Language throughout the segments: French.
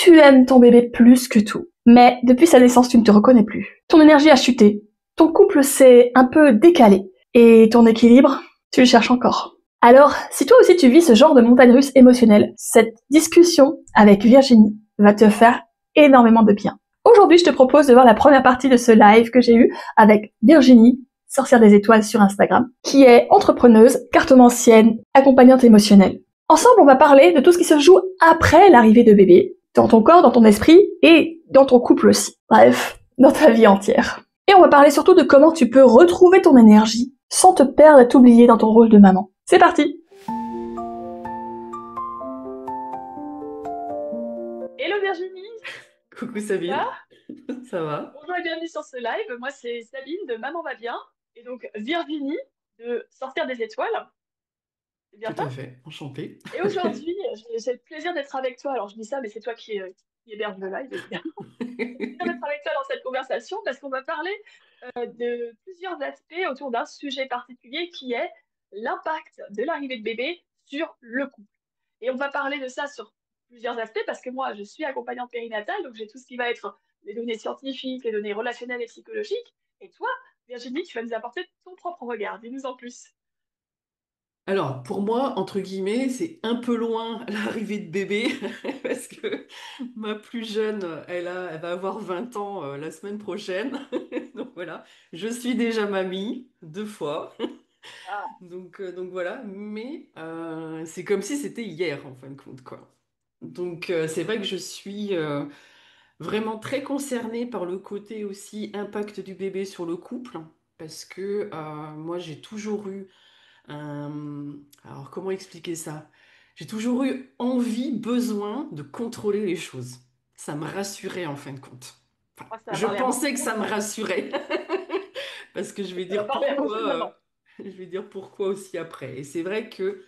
Tu aimes ton bébé plus que tout, mais depuis sa naissance, tu ne te reconnais plus. Ton énergie a chuté, ton couple s'est un peu décalé, et ton équilibre, tu le cherches encore. Alors, si toi aussi tu vis ce genre de montagne russe émotionnelle, cette discussion avec Virginie va te faire énormément de bien. Aujourd'hui, je te propose de voir la première partie de ce live que j'ai eu avec Virginie, sorcière des étoiles sur Instagram, qui est entrepreneuse, cartomancienne, accompagnante émotionnelle. Ensemble, on va parler de tout ce qui se joue après l'arrivée de bébé, dans ton corps, dans ton esprit et dans ton couple aussi. Bref, dans ta vie entière. Et on va parler surtout de comment tu peux retrouver ton énergie sans te perdre et t'oublier dans ton rôle de maman. C'est parti! Hello Virginie! Coucou Sabine, Ça ça va? Bonjour et bienvenue sur ce live. Moi c'est Sabine de Maman va bien et donc Virginie de Sortir des étoiles. C'est bien Tout ça? à fait, enchanté. Et aujourd'hui, j'ai le plaisir d'être avec toi. Alors je dis ça, mais c'est toi qui héberge le live, évidemment. Plaisir d'être avec toi dans cette conversation parce qu'on va parler de plusieurs aspects autour d'un sujet particulier qui est l'impact de l'arrivée de bébé sur le couple. Et on va parler de ça sur plusieurs aspects parce que moi, je suis accompagnante périnatale, donc j'ai tout ce qui va être les données scientifiques, les données relationnelles et psychologiques. Et toi, Virginie, tu vas nous apporter ton propre regard. Dis-nous en plus. Alors, pour moi, entre guillemets, c'est un peu loin l'arrivée de bébé, parce que ma plus jeune, elle va avoir 20 ans la semaine prochaine. Donc voilà, je suis déjà mamie, 2 fois. Ah, Donc voilà, mais c'est comme si c'était hier, en fin de compte, quoi. Donc c'est vrai que je suis vraiment très concernée par le côté aussi impact du bébé sur le couple, parce que moi j'ai toujours eu alors comment expliquer ça? J'ai toujours eu envie, besoin de contrôler les choses. Ça me rassurait en fin de compte. Enfin, moi, ça va je parler à beaucoup pensais de que monde, ça me ça. rassurait, parce que Ça va parler à beaucoup de mamans. je vais dire pourquoi aussi après. Et c'est vrai que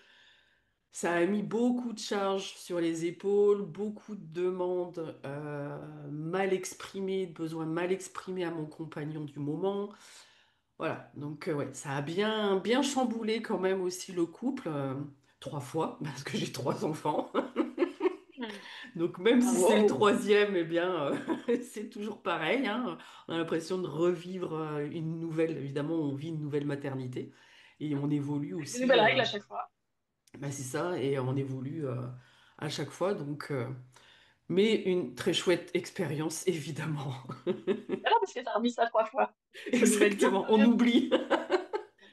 ça a mis beaucoup de charges sur les épaules, beaucoup de demandes mal exprimées, de besoins mal exprimés à mon compagnon du moment. Voilà, donc ouais, ça a bien chamboulé quand même aussi le couple, 3 fois, parce que j'ai 3 enfants. Hmm. Donc même si c'est le Bravo. troisième, eh bien, c'est toujours pareil, hein. On a l'impression de revivre une nouvelle, évidemment, on vit une nouvelle maternité. Et on évolue Avec de aussi, nouvelles règles à chaque fois. bah, c'est ça, et on évolue à chaque fois. Donc, mais une très chouette expérience, évidemment. Ah non, parce que t'as remis ça 3 fois. C'est que ça devait être bien Exactement, quand on même. oublie.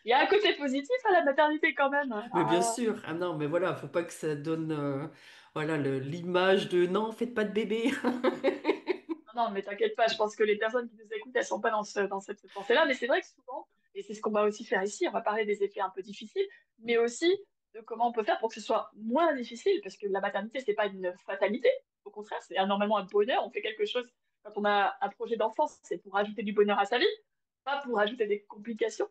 Il y a un côté positif à la maternité quand même. Mais bien Ah. sûr, ah non, mais voilà, faut pas que ça donne voilà, l'image de non, faites pas de bébé. Non, mais t'inquiète pas, je pense que les personnes qui nous écoutent, elles sont pas dans cette pensée-là. Mais c'est vrai que souvent, et c'est ce qu'on va aussi faire ici, on va parler des effets un peu difficiles, mais aussi de comment on peut faire pour que ce soit moins difficile, parce que la maternité, c'est pas une fatalité. Au contraire, c'est normalement un bonheur. On fait quelque chose quand on a un projet d'enfance, c'est pour ajouter du bonheur à sa vie, pas pour ajouter des complications.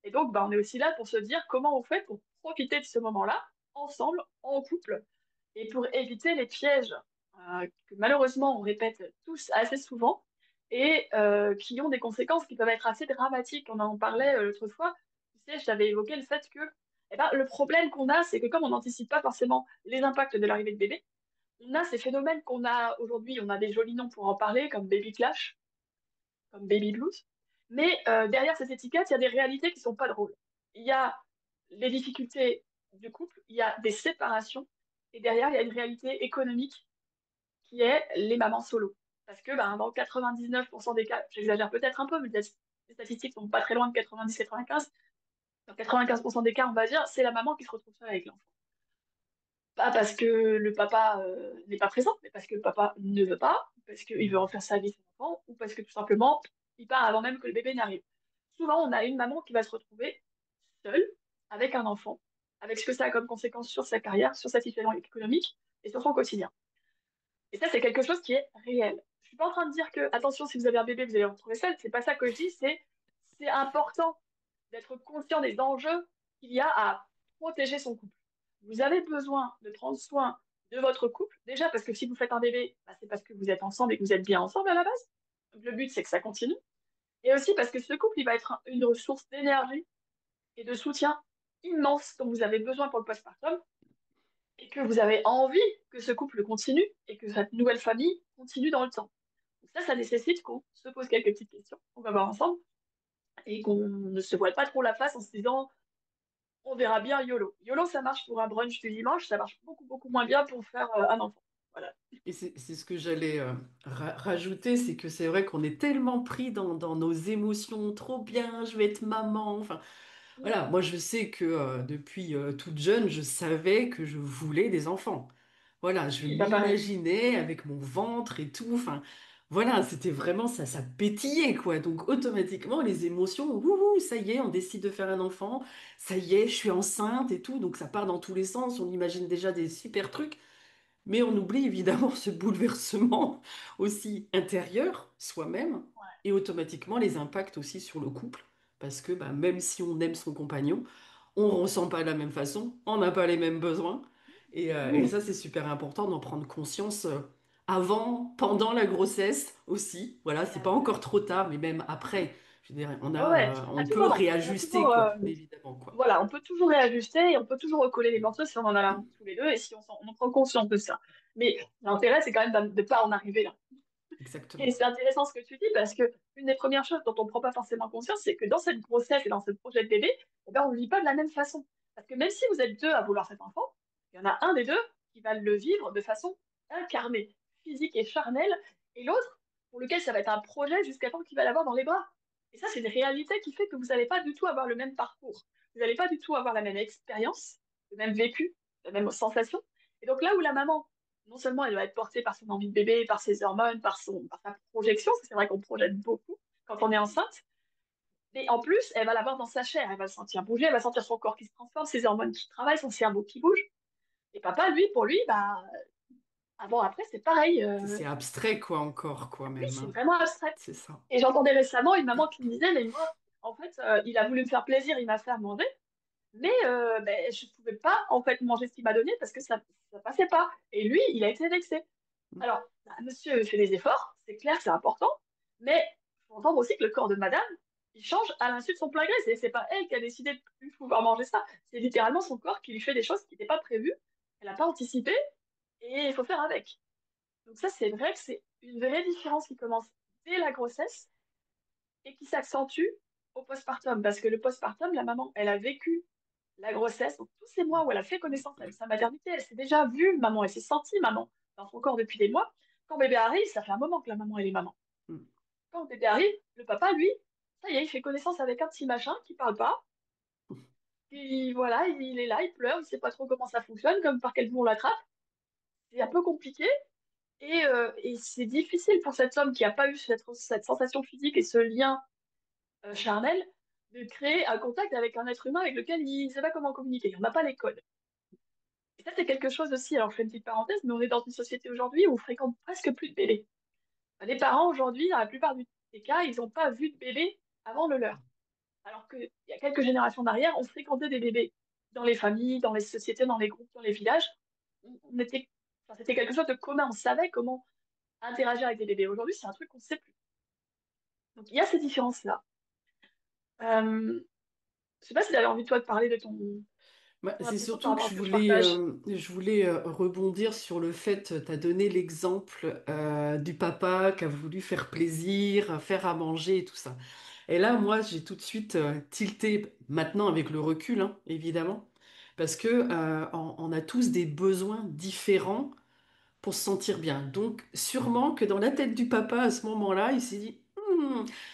Et donc, bah, on est aussi là pour se dire comment on fait pour profiter de ce moment-là, ensemble, en couple, et pour éviter les pièges que malheureusement on répète tous assez souvent et qui ont des conséquences qui peuvent être assez dramatiques. On en parlait l'autre fois, tu sais, je t'avais évoqué le fait que eh ben, le problème qu'on a, c'est que comme on n'anticipe pas forcément les impacts de l'arrivée de bébé, on a ces phénomènes qu'on a aujourd'hui, on a des jolis noms pour en parler, comme baby clash, comme baby blues, mais derrière cette étiquette, il y a des réalités qui sont pas drôles. Il y a les difficultés du couple, il y a des séparations, et derrière, il y a une réalité économique qui est les mamans solo. Parce que ben, dans 99% des cas, j'exagère peut-être un peu, mais les statistiques sont pas très loin de 90-95. Dans 95% des cas, on va dire, c'est la maman qui se retrouve seule avec l'enfant. Pas parce que le papa n'est pas présent, mais parce que le papa ne veut pas, parce qu'il veut en faire sa vie son enfant, ou parce que tout simplement, il part avant même que le bébé n'arrive. Souvent, on a une maman qui va se retrouver seule, avec un enfant, avec ce que ça a comme conséquence sur sa carrière, sur sa situation économique et sur son quotidien. Et ça, c'est quelque chose qui est réel. Je suis pas en train de dire que, attention, si vous avez un bébé, vous allez vous retrouver seul. C'est pas ça que je dis. C'est important d'être conscient des enjeux qu'il y a à protéger son couple. Vous avez besoin de prendre soin de votre couple. Déjà, parce que si vous faites un bébé, bah, c'est parce que vous êtes ensemble et que vous êtes bien ensemble à la base. Donc, le but, c'est que ça continue. Et aussi parce que ce couple, il va être une ressource d'énergie et de soutien immense dont vous avez besoin pour le postpartum. et que vous avez envie que ce couple continue et que cette nouvelle famille continue dans le temps. Donc ça nécessite qu'on se pose quelques petites questions, qu'on va voir ensemble, et qu'on ne se voile pas trop la face en se disant on verra bien YOLO. YOLO, ça marche pour un brunch du dimanche, ça marche beaucoup, beaucoup moins bien pour faire un enfant. Voilà. Et c'est ce que j'allais rajouter, c'est que c'est vrai qu'on est tellement pris dans nos émotions, trop bien, je vais être maman. Enfin, voilà, moi je sais que depuis toute jeune, je savais que je voulais des enfants. Voilà, je Oui, pas pareil. m'imaginais avec mon ventre et tout. Enfin, voilà, c'était vraiment ça, ça pétillait quoi. Donc automatiquement, les émotions, wouhou, ça y est, on décide de faire un enfant. Ça y est, je suis enceinte et tout. Donc ça part dans tous les sens. On imagine déjà des super trucs. Mais on oublie évidemment ce bouleversement aussi intérieur, soi-même, Ouais. et automatiquement les impacts aussi sur le couple. Parce que bah, même si on aime son compagnon, on ne ressent pas de la même façon, on n'a pas les mêmes besoins. Et Mmh. ça, c'est super important d'en prendre conscience avant, pendant la grossesse aussi. Voilà, c'est pas encore trop tard, mais même après. Je veux dire, Ouais, ouais. on peut On a réajuster, toujours, quoi, évidemment, quoi. voilà, on peut toujours réajuster et on peut toujours recoller les morceaux si on en a la tous les deux et si on prend conscience de ça. Mais l'intérêt, c'est quand même de ne pas en arriver là. Et Exactement. c'est intéressant ce que tu dis parce que une des premières choses dont on ne prend pas forcément conscience, c'est que dans cette grossesse et dans ce projet de bébé, eh ben, on ne le vit pas de la même façon. Parce que même si vous êtes deux à vouloir cet enfant, il y en a un des deux qui va le vivre de façon incarnée, physique et charnelle, et l'autre pour lequel ça va être un projet jusqu'à temps qu'il va l'avoir dans les bras. Et ça, c'est une réalité qui fait que vous n'allez pas du tout avoir le même parcours. Vous n'allez pas du tout avoir la même expérience, le même vécu, la même sensation. Et donc là où la maman non seulement elle va être portée par son envie de bébé, par ses hormones, par sa projection, parce que c'est vrai qu'on projette beaucoup quand on est enceinte, mais en plus, elle va l'avoir dans sa chair, elle va le sentir bouger, elle va sentir son corps qui se transforme, ses hormones qui travaillent, son cerveau qui bouge. Et papa, lui, pour lui, bah, avant, après, c'est pareil. C'est abstrait, quoi, encore, quoi, Oui, même, c'est hein. vraiment abstrait. C'est ça. Et j'entendais récemment une maman qui me disait, mais moi, en fait, il a voulu me faire plaisir, il m'a fait à manger, mais ben, je ne pouvais pas, en fait, manger ce qu'il m'a donné parce que ça passait pas. Et lui, il a été vexé. Alors, bah, monsieur fait des efforts, c'est clair, c'est important, mais il faut entendre aussi que le corps de madame, il change à l'insu de son plein gré. C'est pas elle qui a décidé de plus pouvoir manger ça. C'est littéralement son corps qui lui fait des choses qui n'étaient pas prévues, elle n'a pas anticipé, et il faut faire avec. Donc ça, c'est vrai que c'est une vraie différence qui commence dès la grossesse et qui s'accentue au postpartum. Parce que le postpartum, la maman, elle a vécu la grossesse, donc tous ces mois où elle a fait connaissance avec sa maternité, elle s'est déjà vue maman, elle s'est sentie maman dans son corps depuis des mois. Quand bébé arrive, ça fait un moment que la maman, elle est maman. Mm. Quand le bébé arrive, le papa, lui, ça y est, il fait connaissance avec un petit machin qui parle pas. Puis voilà, il est là, il pleure, il sait pas trop comment ça fonctionne, comme par quel bout on l'attrape. C'est un peu compliqué. Et c'est difficile pour cet homme qui n'a pas eu cette sensation physique et ce lien charnel de créer un contact avec un être humain avec lequel il ne sait pas comment communiquer. On n'a pas les codes. Et ça, c'est quelque chose aussi. Alors, je fais une petite parenthèse, mais on est dans une société aujourd'hui où on fréquente presque plus de bébés. Les parents, aujourd'hui, dans la plupart des cas, ils n'ont pas vu de bébé avant le leur. Alors qu'il y a quelques générations d'arrière, on fréquentait des bébés dans les familles, dans les sociétés, dans les groupes, dans les villages. On était, enfin, c'était quelque chose de commun. On savait comment interagir avec des bébés. Aujourd'hui, c'est un truc qu'on ne sait plus. Donc, il y a ces différences-là. Je sais pas si tu avais envie, toi, de parler de Bah, ton c'est impression par surtout que rapport à ce que je partage. je voulais rebondir sur le fait, tu as donné l'exemple du papa qui a voulu faire plaisir, faire à manger et tout ça. Et là, moi, j'ai tout de suite tilté, maintenant avec le recul, hein, évidemment, parce que on a tous des besoins différents pour se sentir bien. Donc, sûrement que dans la tête du papa, à ce moment-là, il s'est dit,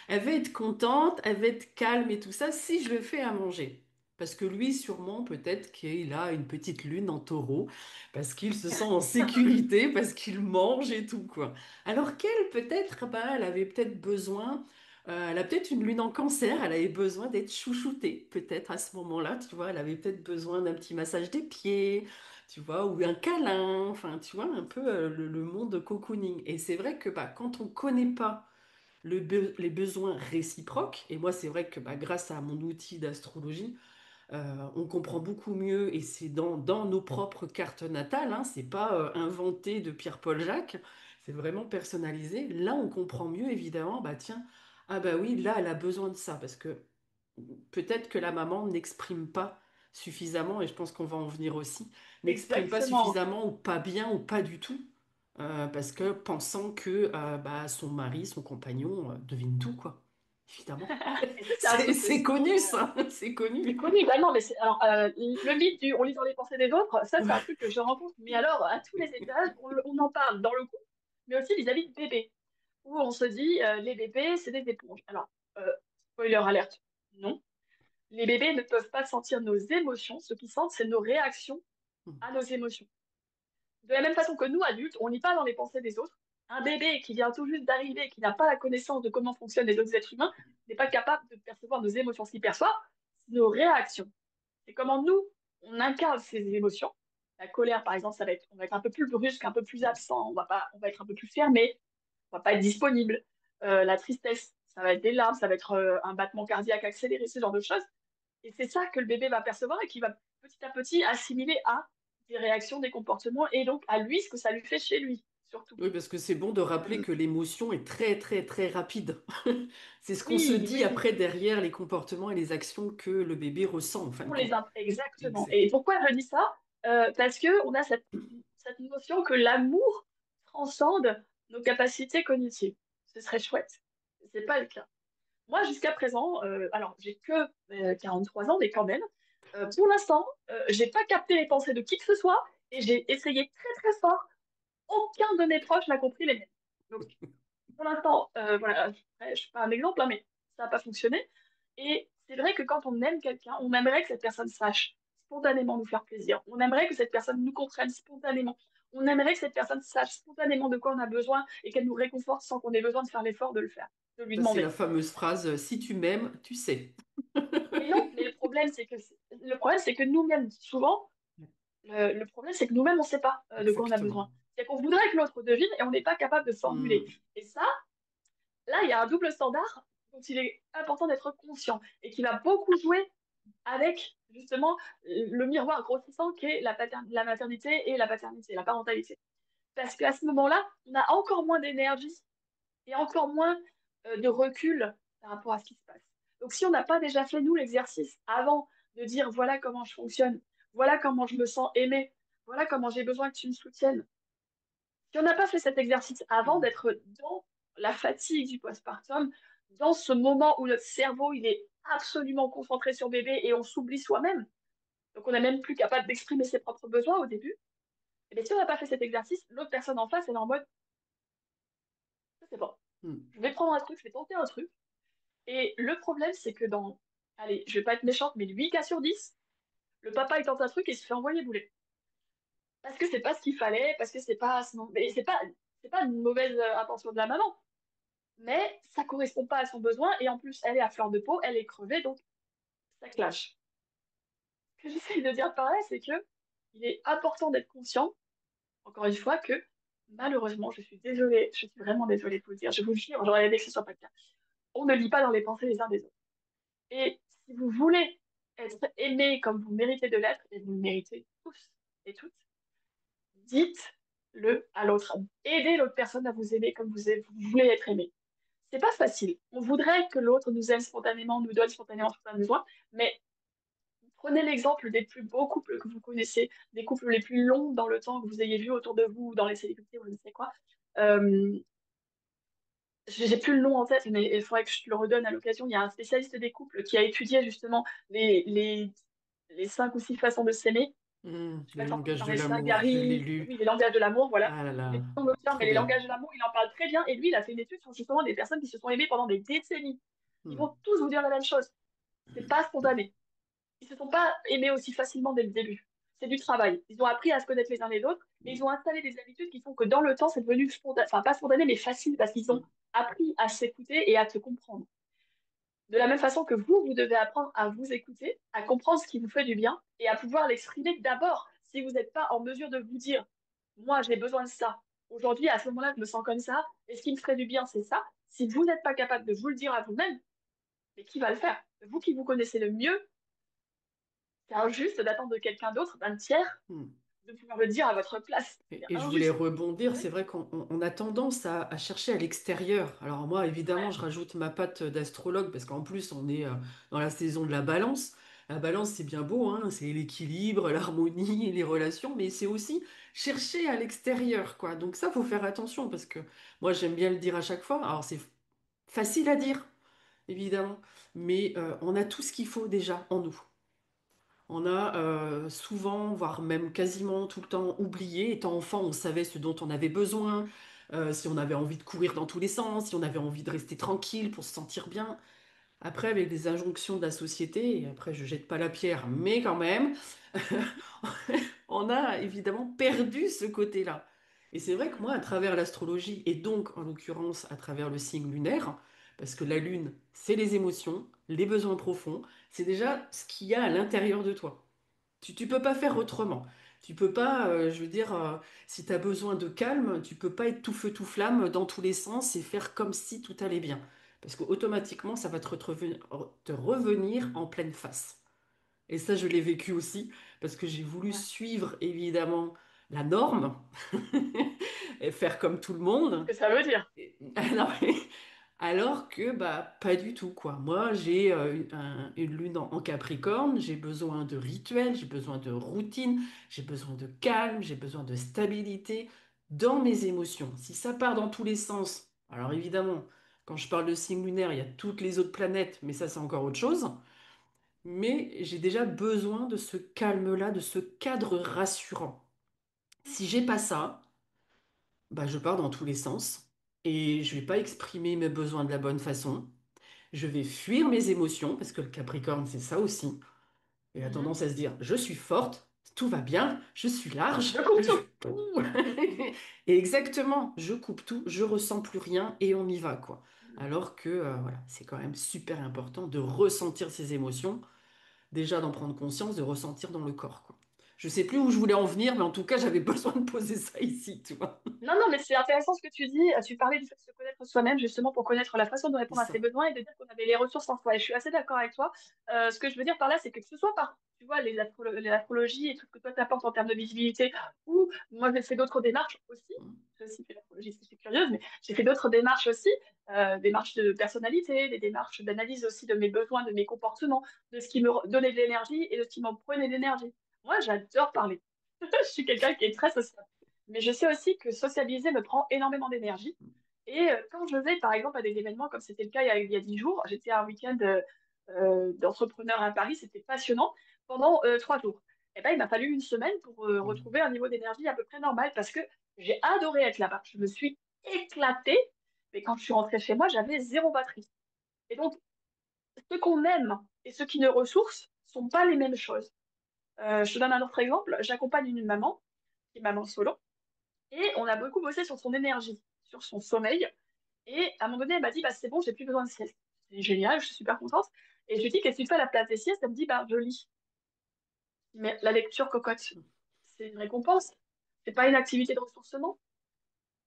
elle va être contente, elle va être calme et tout ça si je le fais à manger. Parce que lui, sûrement, peut-être qu'il a une petite lune en taureau, parce qu'il se sent en sécurité, parce qu'il mange et tout, quoi. Alors qu'elle, peut-être, bah, elle avait peut-être besoin, elle a peut-être une lune en cancer, elle avait besoin d'être chouchoutée, peut-être à ce moment-là, tu vois, elle avait peut-être besoin d'un petit massage des pieds, tu vois, ou un câlin, enfin, tu vois, un peu le monde cocooning. Et c'est vrai que bah, quand on connaît pas les besoins réciproques, et moi c'est vrai que bah, grâce à mon outil d'astrologie, on comprend beaucoup mieux, et c'est dans nos propres cartes natales, hein, c'est pas inventé de Pierre-Paul Jacques, c'est vraiment personnalisé. Là, on comprend mieux, évidemment, bah tiens, ah bah oui, là, elle a besoin de ça, parce que peut-être que la maman n'exprime pas suffisamment, et je pense qu'on va en venir aussi, n'exprime pas Exactement. suffisamment ou pas bien ou pas du tout, parce que pensant que bah, son mari, son compagnon devine tout, quoi. Évidemment. Et ça, c'est un truc C'est aussi. connu, ça, c'est C'est connu. connu, bah non, mais alors, le mythe du on lit dans les pensées des autres, ça, c'est un truc que je rencontre, mais alors, à tous les étages, on en parle dans le couple, mais aussi vis-à-vis de bébés, où on se dit, les bébés, c'est des éponges. Alors, spoiler alerte, non. Les bébés ne peuvent pas sentir nos émotions, ce qu'ils sentent, c'est nos réactions à nos émotions. De la même façon que nous, adultes, on lit pas dans les pensées des autres. Un bébé qui vient tout juste d'arriver, qui n'a pas la connaissance de comment fonctionnent les autres êtres humains, n'est pas capable de percevoir nos émotions. Ce qu'il perçoit, c'est nos réactions. C'est comment nous, on incarne ces émotions. La colère, par exemple, on va être un peu plus brusque, un peu plus absent, on va être un peu plus fermé, on va pas être disponible. La tristesse, ça va être des larmes, ça va être un battement cardiaque accéléré, ce genre de choses. Et c'est ça que le bébé va percevoir et qui va petit à petit assimiler à des réactions, des comportements et donc à lui ce que ça lui fait chez lui, surtout. Oui, parce que c'est bon de rappeler Euh, que l'émotion est très, très, très rapide. C'est ce qu'on se oui, dit oui, après derrière les comportements et les actions que le bébé ressent, en fin de compte. exactement. Exact. Et pourquoi je dis ça? Parce que on a cette notion que l'amour transcende nos capacités cognitives. Ce serait chouette. C'est pas le cas. Moi, jusqu'à présent, alors j'ai que 43 ans, mais quand même, pour l'instant, j'ai pas capté les pensées de qui que ce soit et j'ai essayé très très fort. Aucun de mes proches n'a compris les miennes. Donc, pour l'instant, voilà, après, je suis pas un exemple, hein, mais ça n'a pas fonctionné. Et c'est vrai que quand on aime quelqu'un, on aimerait que cette personne sache spontanément nous faire plaisir. On aimerait que cette personne nous comprenne spontanément. On aimerait que cette personne sache spontanément de quoi on a besoin et qu'elle nous réconforte sans qu'on ait besoin de faire l'effort de le faire, de lui Ça, c'est la demander. fameuse phrase, si tu m'aimes, tu sais. Mais non, mais le problème, c'est que nous-mêmes, souvent, le problème, c'est que nous-mêmes, on ne sait pas de quoi on a Exactement. besoin. C'est qu'on voudrait que l'autre devine et on n'est pas capable de formuler. Hmm. Et ça, là, il y a un double standard dont il est important d'être conscient et qui va beaucoup jouer avec justement le miroir grossissant qu'est la maternité et la paternité, la parentalité. Parce qu'à ce moment-là, on a encore moins d'énergie et encore moins de recul par rapport à ce qui se passe. Donc si on n'a pas déjà fait, nous, l'exercice avant de dire voilà comment je fonctionne, voilà comment je me sens aimée, voilà comment j'ai besoin que tu me soutiennes, si on n'a pas fait cet exercice avant Hmm. d'être dans la fatigue du postpartum, dans ce moment où notre cerveau il est absolument concentré sur bébé et on s'oublie soi-même, donc on n'est même plus capable d'exprimer ses propres besoins au début, et bien si on n'a pas fait cet exercice, l'autre personne en face elle est en mode ça c'est bon, Hmm. je vais prendre un truc, je vais tenter un truc. Et le problème c'est que allez, je vais pas être méchante, mais 8 cas sur 10, le papa il tente un truc et il se fait envoyer bouler. Parce que c'est pas ce qu'il fallait, parce que mais c'est pas une mauvaise intention de la maman. Mais ça correspond pas à son besoin et en plus elle est à fleur de peau, elle est crevée, donc ça clash. Ce que j'essaye de dire par là, c'est que il est important d'être conscient, encore une fois, que malheureusement, je suis désolée, je suis vraiment désolée de vous le dire, je vous le jure, j'aurais aimé que ce soit pas le cas. On ne lit pas dans les pensées les uns des autres. Et si vous voulez être aimé comme vous méritez de l'être, et vous le méritez tous et toutes, dites-le à l'autre. Aidez l'autre personne à vous aimer comme vous voulez être aimé. C'est pas facile. On voudrait que l'autre nous aime spontanément, nous donne spontanément ce qu'on a besoin, mais prenez l'exemple des plus beaux couples que vous connaissez, des couples les plus longs dans le temps que vous ayez vus autour de vous, dans les célébrités ou je ne sais quoi. Euh, j'ai plus le nom en tête, mais il faudrait que je te le redonne à l'occasion. Il y a un spécialiste des couples qui a étudié justement les 5 ou 6 façons de s'aimer. Hmm. Je sais Le pas si t'as entendu langage de parler de ça, l'amour, je l'ai Gary, lu. oui, les langages de l'amour, voilà. Ah là J'ai là, plus le nom de l'auteur, mais trop les bien. langages de l'amour, il en parle très bien. Et lui, il a fait une étude sur justement des personnes qui se sont aimées pendant des décennies. Ils Hmm. vont tous vous dire la même chose. C'est pas spontané. Ils se sont pas aimés aussi facilement dès le début. C'est du travail. Ils ont appris à se connaître les uns les autres et ils ont installé des habitudes qui font que dans le temps, c'est devenu spontané, enfin pas spontané, mais facile parce qu'ils ont Hmm. appris à s'écouter et à se comprendre. De la même façon que vous devez apprendre à vous écouter, à comprendre ce qui vous fait du bien et à pouvoir l'exprimer d'abord. Si vous n'êtes pas en mesure de vous dire, moi, j'ai besoin de ça. Aujourd'hui, à ce moment-là, je me sens comme ça. Et ce qui me ferait du bien, c'est ça. Si vous n'êtes pas capable de vous le dire à vous-même, mais qui va le faire? Vous qui vous connaissez le mieux, c'est injuste d'attendre de quelqu'un d'autre, d'un tiers, Hmm. de pouvoir le dire à votre place. C'est Et je voulais injuste. rebondir, c'est vrai qu'on a tendance à chercher à l'extérieur. Alors moi, évidemment, Ouais. je rajoute ma patte d'astrologue parce qu'en plus, on est dans la saison de la balance. La balance, c'est bien beau, hein, c'est l'équilibre, l'harmonie, les relations, mais c'est aussi chercher à l'extérieur, quoi. Donc ça, faut faire attention parce que moi, j'aime bien le dire à chaque fois. Alors, c'est facile à dire, évidemment, mais on a tout ce qu'il faut déjà en nous. On a souvent, voire même quasiment tout le temps oublié. Étant enfant, on savait ce dont on avait besoin, si on avait envie de courir dans tous les sens, si on avait envie de rester tranquille pour se sentir bien. Après, avec les injonctions de la société, et après je jette pas la pierre, mais quand même, on a évidemment perdu ce côté-là. Et c'est vrai que moi, à travers l'astrologie, et donc en l'occurrence à travers le signe lunaire, parce que la lune, c'est les émotions, les besoins profonds, c'est déjà ce qu'il y a à l'intérieur de toi. Tu peux pas faire autrement. Tu peux pas, je veux dire, si tu as besoin de calme, tu peux pas être tout feu tout flamme dans tous les sens et faire comme si tout allait bien. Parce que automatiquement, ça va te revenir en pleine face. Et ça, je l'ai vécu aussi, parce que j'ai voulu Ouais. suivre évidemment la norme et faire comme tout le Ce monde. que ça veut dire. Alors, alors que bah pas du tout quoi. Moi j'ai une lune en Capricorne, j'ai besoin de rituels, j'ai besoin de routine, j'ai besoin de calme, j'ai besoin de stabilité dans mes émotions. Si ça part dans tous les sens, alors évidemment, quand je parle de signe lunaire, il y a toutes les autres planètes, mais ça c'est encore autre chose. Mais j'ai déjà besoin de ce calme-là, de ce cadre rassurant. Si j'ai pas ça, bah, je pars dans tous les sens et je vais pas exprimer mes besoins de la bonne façon. Je vais fuir mes émotions parce que le Capricorne, c'est ça aussi. Il a Mhm. tendance à se dire, je suis forte, tout va bien, je suis large. Je coupe tout. Et exactement, je coupe tout, je ressens plus rien et on y va, quoi. Alors que, voilà, c'est quand même super important de ressentir ses émotions, déjà d'en prendre conscience, de ressentir dans le corps, quoi. Je sais plus où je voulais en venir, mais en tout cas, j'avais besoin de poser ça ici, tu vois. Non, non, mais c'est intéressant ce que tu dis. Tu parlais du fait de se connaître soi-même, justement, pour connaître la façon de C'est répondre à ses ça. besoins et de dire qu'on avait les ressources en soi. Et je suis assez d'accord avec toi. Ce que je veux dire par là, c'est que ce soit par, tu vois, les astrologies et tout ce que toi t'apportes en termes de visibilité, ou moi j'ai fait d'autres démarches aussi. J'ai aussi fait l'astrologie, parce que je suis curieuse, mais j'ai fait d'autres démarches aussi, démarches de personnalité, des démarches d'analyse aussi de mes besoins, de mes comportements, de ce qui me donnait de l'énergie et de ce qui m'en prenait de l'énergie. Moi, j'adore parler. Je suis quelqu'un qui est très social. Mais je sais aussi que socialiser me prend énormément d'énergie. Et quand je vais, par exemple, à des événements, comme c'était le cas il y a 10 jours, j'étais à un week-end d'entrepreneurs à Paris, c'était passionnant, pendant 3 jours. Et ben, il m'a fallu une semaine pour retrouver un niveau d'énergie à peu près normal parce que j'ai adoré être là-bas. Je me suis éclatée, mais quand je suis rentrée chez moi, j'avais zéro batterie. Et donc, ce qu'on aime et ce qui nous ressource sont pas les mêmes choses. Je te donne un autre exemple. J'accompagne une maman, qui est maman solo, et on a beaucoup bossé sur son énergie, sur son sommeil. Et à un moment donné, elle m'a dit, bah, c'est bon, j'ai plus besoin de sieste. C'est génial, je suis super contente. Et je lui dis, qu'est-ce que tu fais à la place des siestes? Elle me dit, bah, je lis. Mais la lecture cocotte, c'est une récompense. C'est pas une activité de ressourcement.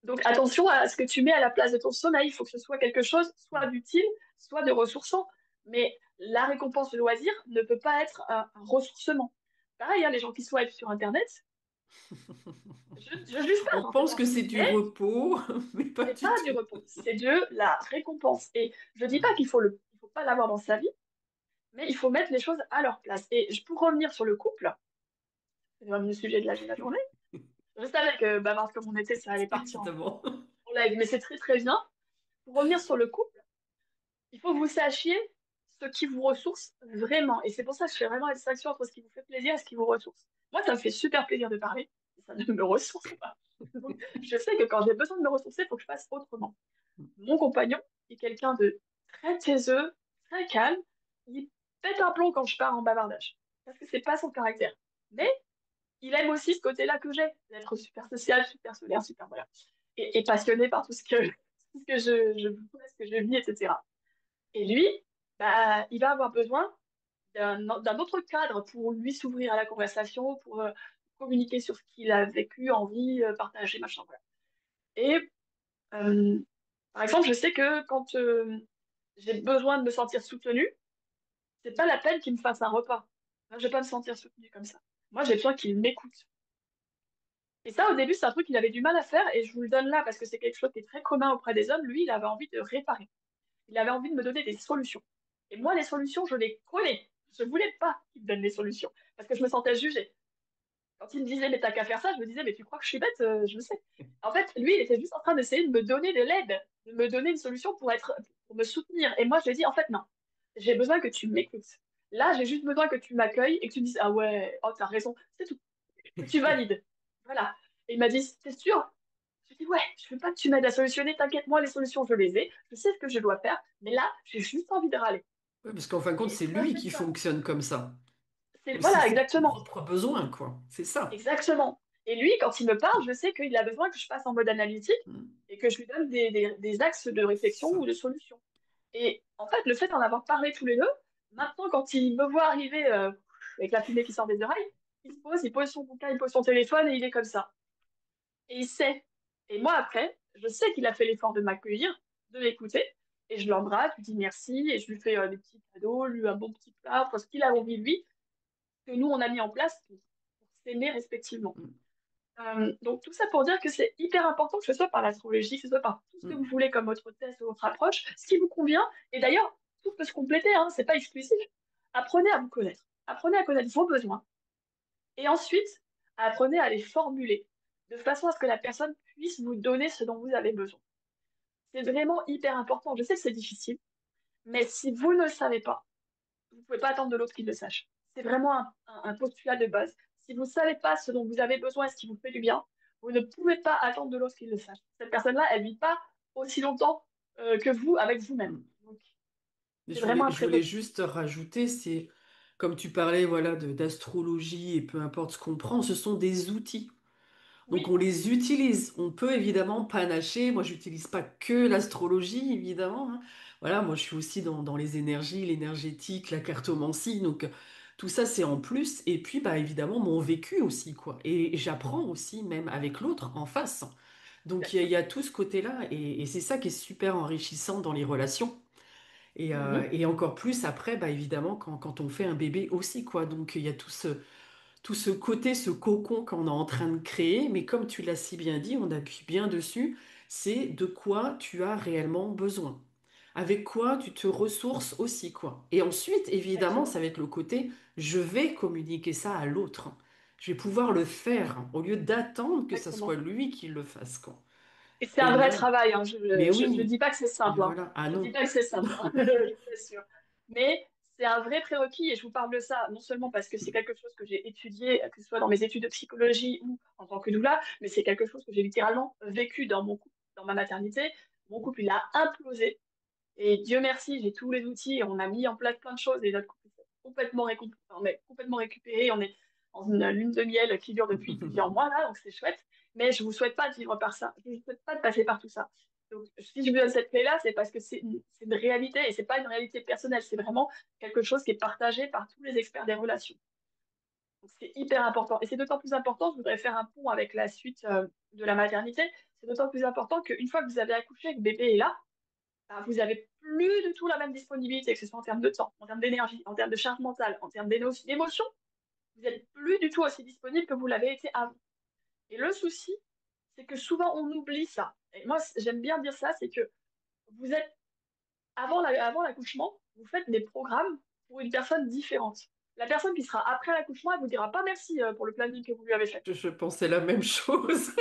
Donc attention à ce que tu mets à la place de ton sommeil. Il faut que ce soit quelque chose, soit d'utile, soit de ressourçant. Mais la récompense de loisir ne peut pas être un ressourcement. Pareil, hein, les gens qui swipent sur Internet, je juge pas, On j'en fais pense que partie. c'est du Mais repos, mais pas c'est du pas du tout. repos, c'est de la récompense. Et je dis pas il faut pas l'avoir dans sa vie, mais il faut mettre les choses à leur place. Et pour revenir sur le couple, c'est vraiment le sujet de la journée. Je savais que bavard comme on était, ça allait partir Évidemment. en live, mais c'est très très bien. Pour revenir sur le couple, il faut que vous sachiez ce qui vous ressource vraiment. Et c'est pour ça que je fais vraiment la distinction entre ce qui vous fait plaisir et ce qui vous ressource. Moi, ça me fait super plaisir de parler, mais ça ne me ressource pas. Donc, je sais que quand j'ai besoin de me ressourcer, il faut que je fasse autrement. Mon compagnon est quelqu'un de très taiseux, très calme. Il pète un plomb quand je pars en bavardage. Parce que c'est pas son caractère. Mais il aime aussi ce côté-là que j'ai, d'être super social, super solaire, super voilà. Et passionné par tout ce que ce que je vis, etc. Et lui, bah, il va avoir besoin d'un autre cadre pour lui s'ouvrir à la conversation, pour communiquer sur ce qu'il a vécu, envie, partager, machin, voilà. Et euh, par exemple, je sais que quand j'ai besoin de me sentir soutenue, c'est pas la peine qu'il me fasse un repas. Moi, je vais pas me sentir soutenue comme ça. Moi, j'ai besoin qu'il m'écoute. Et ça, au début, c'est un truc qu'il avait du mal à faire, et je vous le donne là parce que c'est quelque chose qui est très commun auprès des hommes. Lui, il avait envie de réparer. Il avait envie de me donner des solutions. Et moi, les solutions, je les connais. Je voulais pas qu'il me donne les solutions parce que je me sentais jugée. Quand il me disait, mais t'as qu'à faire ça, je me disais, mais tu crois que je suis bête? Je le sais. En fait, lui, il était juste en train d'essayer de me donner de l'aide, de me donner une solution pour me soutenir. Et moi, je lui ai dit, en fait, non, j'ai besoin que tu m'écoutes. Là, j'ai juste besoin que tu m'accueilles et que tu me dises, ah ouais, oh, t'as raison, c'est tout. Que tu valides. Voilà. Et il m'a dit, c'est sûr? Je lui ai dit, ouais, je veux pas que tu m'aides à solutionner, t'inquiète, moi, les solutions, je les ai, je sais ce que je dois faire, mais là, j'ai juste envie de râler. Ouais, parce qu'en fin de compte, Et c'est ça, lui c'est qui ça. fonctionne comme ça. Aussi, Voilà, c'est ses exactement. propres besoins, quoi. C'est ça. Exactement. Et lui, quand il me parle, je sais qu'il a besoin que je passe en mode analytique Mm. et que je lui donne des axes de réflexion Ça. ou de solution. Et en fait, le fait d'en avoir parlé tous les deux, maintenant, quand il me voit arriver avec la fumée qui sort des oreilles, il pose son bouquin, il pose son téléphone et il est comme ça. Et il sait. Et moi, après, je sais qu'il a fait l'effort de m'accueillir, de m'écouter, et je l'embrasse, je lui dis merci, et je lui fais des petits cadeaux, lui un bon petit plat, enfin, ce qu'il a envie de lui, que nous, on a mis en place pour s'aimer respectivement. Mm. Donc tout ça pour dire que c'est hyper important que ce soit par l'astrologie, que ce soit par tout ce que vous Mm. voulez comme votre test ou votre approche, ce qui vous convient. Et d'ailleurs, tout peut se compléter, hein, c'est pas exclusif. Apprenez à vous connaître, apprenez à connaître vos besoins, et ensuite apprenez à les formuler de façon à ce que la personne puisse vous donner ce dont vous avez besoin. C'est vraiment hyper important. Je sais que c'est difficile, mais si vous ne le savez pas, vous ne pouvez pas attendre de l'autre qu'il le sache. C'est vraiment un postulat de base. Si vous ne savez pas ce dont vous avez besoin et ce qui vous fait du bien, vous ne pouvez pas attendre de l'autre qu'il le sache. Cette personne-là, elle ne vit pas aussi longtemps que vous avec vous-même. Mm. Donc, Mais c'est vraiment un je voulais prérequis. juste rajouter, c'est comme tu parlais, voilà, d'astrologie et peu importe ce qu'on prend, ce sont des outils. Donc Oui, on les utilise. On peut évidemment panacher. Moi, j'utilise pas que l'astrologie, évidemment, hein. Voilà, moi, je suis aussi dans les énergies, l'énergétique, la cartomancie. Donc tout ça, c'est en plus. Et puis, bah, évidemment, mon vécu aussi, quoi. Et j'apprends aussi, même avec l'autre, en face. Donc il y exactement. a tout ce côté-là. Et c'est ça qui est super enrichissant dans les relations. Mhm. Et encore plus après, bah, évidemment, quand on fait un bébé aussi, quoi. Donc il y a tout ce côté, ce cocon qu'on est en train de créer, mais comme tu l'as si bien dit, on appuie bien dessus, c'est de quoi tu as réellement besoin. Avec quoi tu te ressources aussi, quoi. Et ensuite, évidemment, Exactement. ça va être le côté, je vais communiquer ça à l'autre. Je vais pouvoir le faire au lieu d'attendre que ça soit Exactement. lui qui le fasse, quoi. Et c'est Et un vrai là, travail, hein. mais Je oui, dis pas que c'est mais simple, hein. voilà. Ah Je dis non. pas que c'est simple, hein. Je vous assure. Mais c'est un vrai prérequis et je vous parle de ça non seulement parce que c'est quelque chose que j'ai étudié, que ce soit dans mes études de psychologie ou en tant que doula, mais c'est quelque chose que j'ai littéralement vécu dans mon couple, dans ma maternité. Mon couple, il a implosé et Dieu merci, j'ai tous les outils et on a mis en place plein de choses et notre couple s'est on est complètement récupéré. On est dans une lune de miel qui dure depuis plusieurs mois là, donc c'est chouette. Mais je vous souhaite pas de vivre par ça. Je vous souhaite pas de passer par tout ça. Donc, si je vous donne cette clé-là, c'est parce que c'est une réalité et c'est pas une réalité personnelle. C'est vraiment quelque chose qui est partagé par tous les experts des relations. Donc, c'est hyper important. Et c'est d'autant plus important, je voudrais faire un pont avec la suite de la maternité. C'est d'autant plus important qu'une fois que vous avez accouché, que le bébé est là, bah, vous avez plus du tout la même disponibilité, que ce soit en termes de temps, en termes d'énergie, en termes de charge mentale, en termes d'émotion. Vous n'êtes plus du tout aussi disponible que vous l'avez été avant. Et le souci, c'est que souvent on oublie ça. Et moi, j'aime bien dire ça, c'est que vous êtes, avant l'accouchement, vous faites des programmes pour une personne différente. La personne qui sera après l'accouchement, elle vous dira pas merci pour le planning que vous lui avez fait. Je pensais la même chose.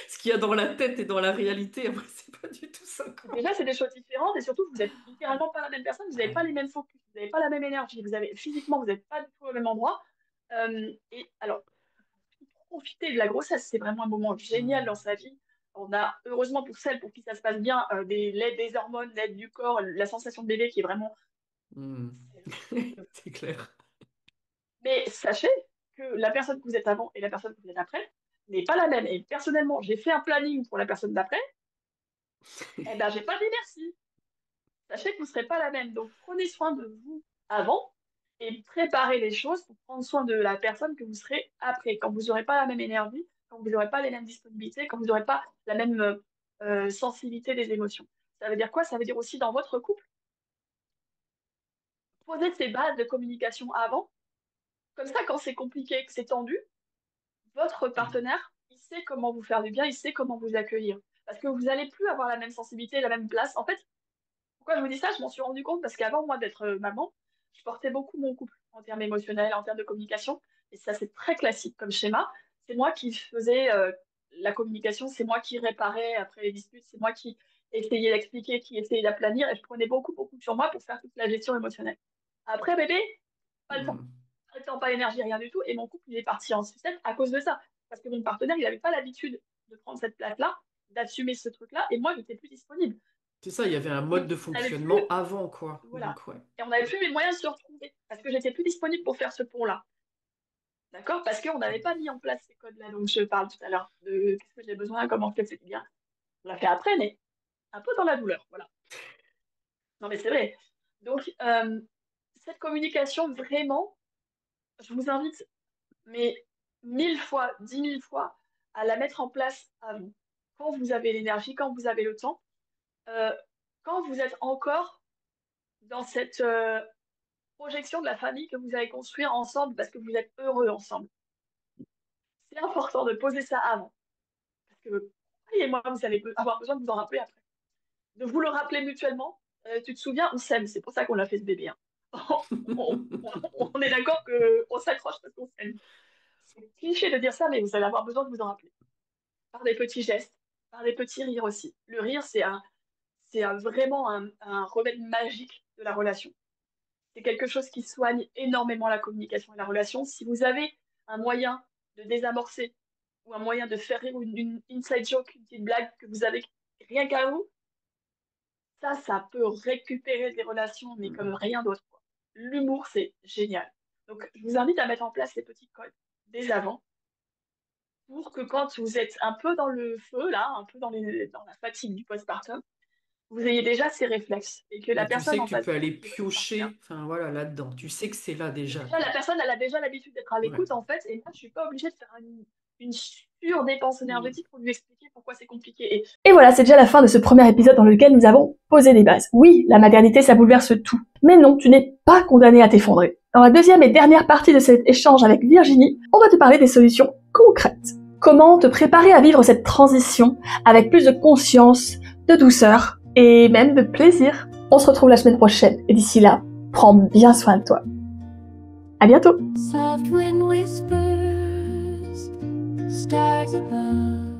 Ce qu'il y a dans la tête et dans la réalité, après, c'est pas du tout ça, quoi. Déjà, c'est des choses différentes et surtout, vous n'êtes littéralement pas la même personne, vous n'avez pas Ouais. les mêmes focus, vous n'avez pas la même énergie, physiquement, vous n'êtes pas du tout au même endroit. Et alors, profiter de la grossesse, c'est vraiment un moment génial dans Mm. sa vie. On a, heureusement pour celles pour qui ça se passe bien, l'aide des hormones, l'aide du corps, la sensation de bébé qui est vraiment... Mm. C'est clair. Mais sachez que la personne que vous êtes avant et la personne que vous êtes après n'est pas la même. Et personnellement, j'ai fait un planning pour la personne d'après, eh ben, j'ai pas dit merci. Sachez que vous ne serez pas la même. Donc, prenez soin de vous avant et préparez les choses pour prendre soin de la personne que vous serez après, quand vous n'aurez pas la même énergie, quand vous n'aurez pas les mêmes disponibilités, quand vous n'aurez pas la même sensibilité des émotions. Ça veut dire quoi? Ça veut dire aussi dans votre couple, poser ces bases de communication avant. Comme ça, quand c'est compliqué, que c'est tendu, votre partenaire, il sait comment vous faire du bien, il sait comment vous accueillir. Parce que vous n'allez plus avoir la même sensibilité, la même place. En fait, pourquoi je vous dis ça? Je m'en suis rendu compte parce qu'avant, moi, d'être maman, je portais beaucoup mon couple. en termes émotionnels, en termes de communication. Et ça, c'est très classique comme schéma. C'est moi qui faisais la communication, c'est moi qui réparais après les disputes, c'est moi qui essayais d'expliquer, qui essayais d'aplanir, et je prenais beaucoup, beaucoup sur moi pour faire toute la gestion émotionnelle. Après, bébé, pas le temps. Mm. Pas le temps, pas l'énergie, rien du tout. Et mon couple, il est parti en sucette à cause de ça. Parce que mon partenaire, il n'avait pas l'habitude de prendre cette place-là, d'assumer ce truc-là, et moi, je n'étais plus disponible. C'est ça, il y avait un Et mode de on n'avait plus, fonctionnement avant, quoi. voilà. Donc, ouais. Et on n'avait plus les moyens de se retrouver, parce que j'étais plus disponible pour faire ce pont-là. D'accord? Parce qu'on n'avait pas mis en place ces codes-là dont je parle tout à l'heure, de qu'est-ce que j'ai besoin, comment faire, c'est bien. On l'a fait après, mais un peu dans la douleur, voilà. Non, mais c'est vrai. Donc, cette communication, vraiment, je vous invite, mais 1000 fois, 10 000 fois, à la mettre en place avant. Quand vous avez l'énergie, quand vous avez le temps, euh, quand vous êtes encore dans cette projection de la famille que vous allez construire ensemble parce que vous êtes heureux ensemble. C'est important de poser ça avant. Parce que, croyez-moi, vous allez avoir besoin de vous en rappeler après. De vous le rappeler mutuellement. Tu te souviens, on s'aime, c'est pour ça qu'on a fait ce bébé. Hein. On est d'accord qu'on s'accroche parce qu'on s'aime. C'est cliché de dire ça, mais vous allez avoir besoin de vous en rappeler. Par des petits gestes, par des petits rires aussi. Le rire, vraiment un remède magique de la relation. C'est quelque chose qui soigne énormément la communication et la relation. Si vous avez un moyen de désamorcer ou un moyen de faire rire une inside joke, une petite blague que vous avez rien qu'à vous, ça peut récupérer des relations, mais comme rien d'autre. L'humour, c'est génial. Donc, je vous invite à mettre en place ces petits codes dès avant pour que quand vous êtes un peu dans le feu, là, un peu dans la fatigue du postpartum, vous ayez déjà ces réflexes et que la Et tu personne sais que en tu face peux de vous, aller qui est votre partenaire, piocher, enfin voilà, là-dedans. Tu sais que c'est là déjà, déjà, la quoi. personne, elle a déjà l'habitude d'être à Ouais. l'écoute, en fait, et moi, je suis pas obligée de faire une surdépense Mm. énergétique pour lui expliquer pourquoi c'est compliqué. Et voilà, c'est déjà la fin de ce premier épisode dans lequel nous avons posé des bases. Oui, la maternité, ça bouleverse tout. Mais non, tu n'es pas condamné à t'effondrer. Dans la deuxième et dernière partie de cet échange avec Virginie, on va te parler des solutions concrètes. Comment te préparer à vivre cette transition avec plus de conscience, de douceur et même de plaisir. On se retrouve la semaine prochaine, et d'ici là, prends bien soin de toi. À bientôt. Soft wind whispers, stars above.